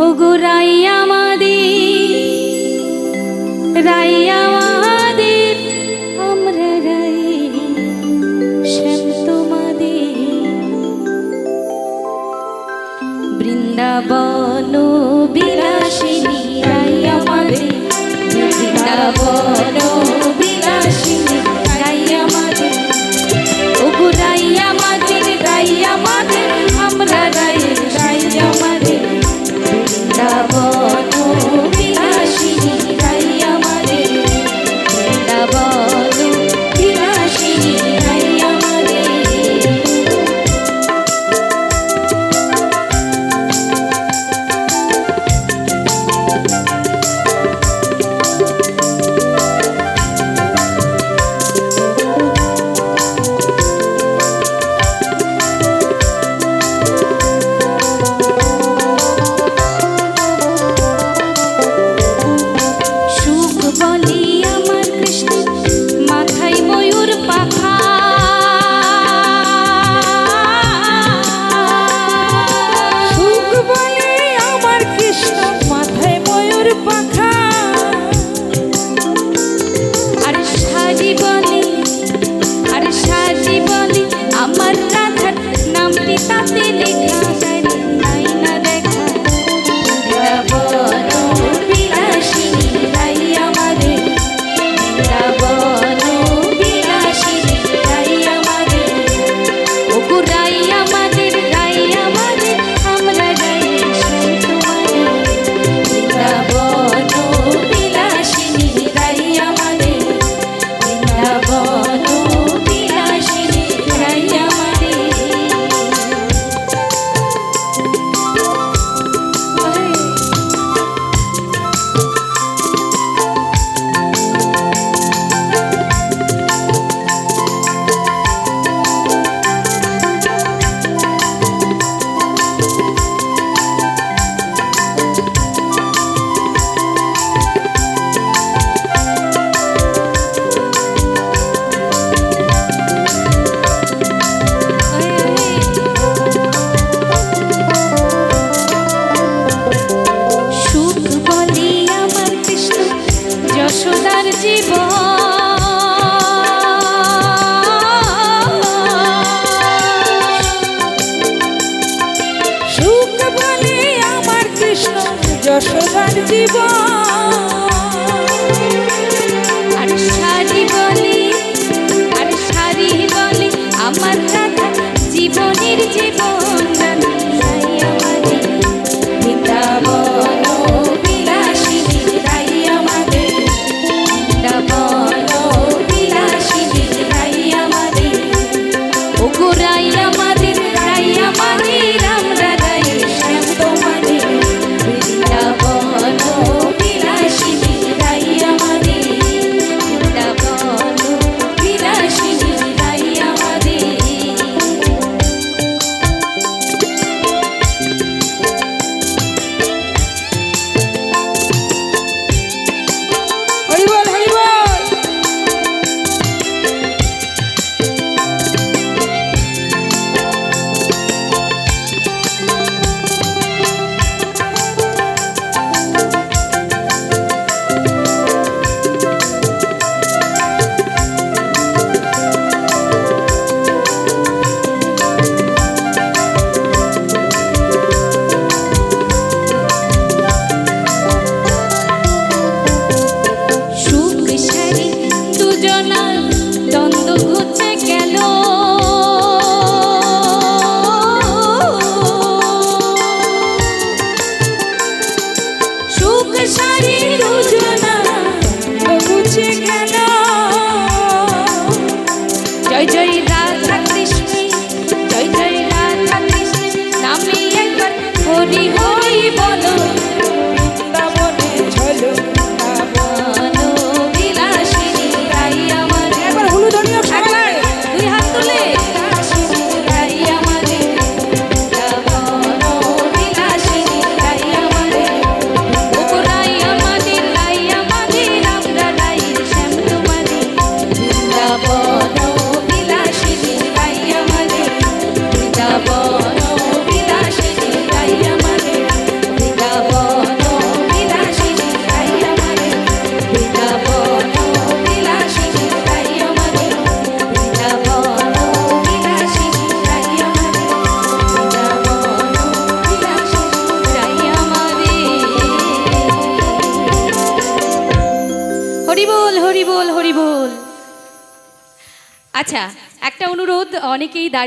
ওগো রাই আমাদের আমরা রাই শ্যাম তোমাদের বৃন্দাবন বিলাসিনী রাই আমাদের বৃন্দাবন বিলাসিনী রাই আমাদের ওগো রাই আমাদের আমরা রাই আমাদের বৃন্দাবন বিলাসিনী রাই আমাদের বৃন্দাবন বিলাসিনী রাই আমাদের যশোদার জীবন আর সারি বলি আমার রাধা জীবনের জীবন রাই আমাদের বৃন্দাবন বিলাসিনী রাই আমাদের বৃন্দাবন বিলাসিনী রাই আমাদের ওগো রাই আমাদের আমরা রাই শ্যাম তোমাদের বৃন্দাবন বিলাসিনী রাই আমাদের বৃন্দাবন বিলাসিনী রাই আমাদের হরি বল হরি বল। আচ্ছা, একটা অনুরোধ, অনেকেই দাঁড়িয়ে